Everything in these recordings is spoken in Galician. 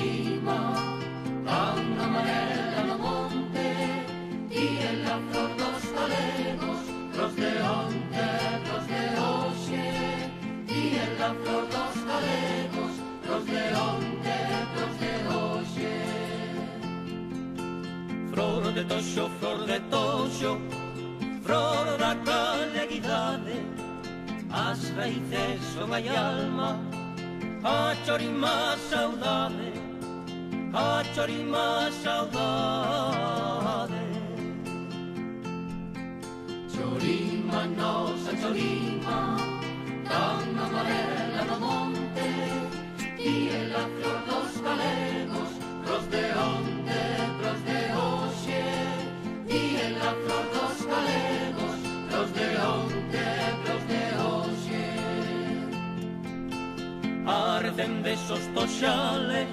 Cholima, tan amarela no monte, e en la flor dos galegos, pros de onte, pros de hoxe, e en la flor dos galegos, pros de onte, pros de hoxe. Flor de toxo, flor da galeguidade, as raíces son hai alma, a Cholima saudade, a Cholima saudade. Cholima, nosa Cholima, tan amarela no monte, e en la flor dos galegos, pros de onte, pros de hoxe, e en la flor dos galegos, pros de onte, pros de hoxe. Arden desos toxales,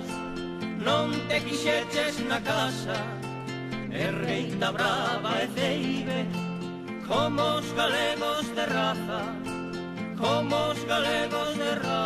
non te quixeches na casa, e reita brava e ceibe, como os galegos de raza, como os galegos de raza.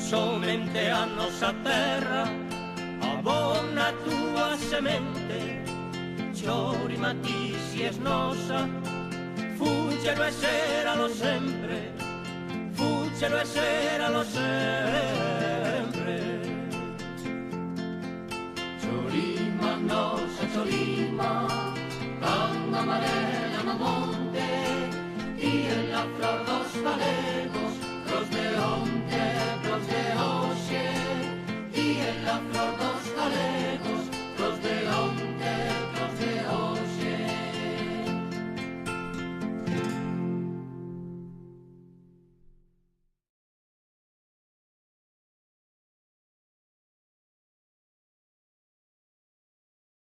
Somente a nosa terra abona a túa semente, Cholima, ti si es nosa, fúchelo e seralo sempre, fúchelo e seralo sempre. Cholima, nosa Cholima,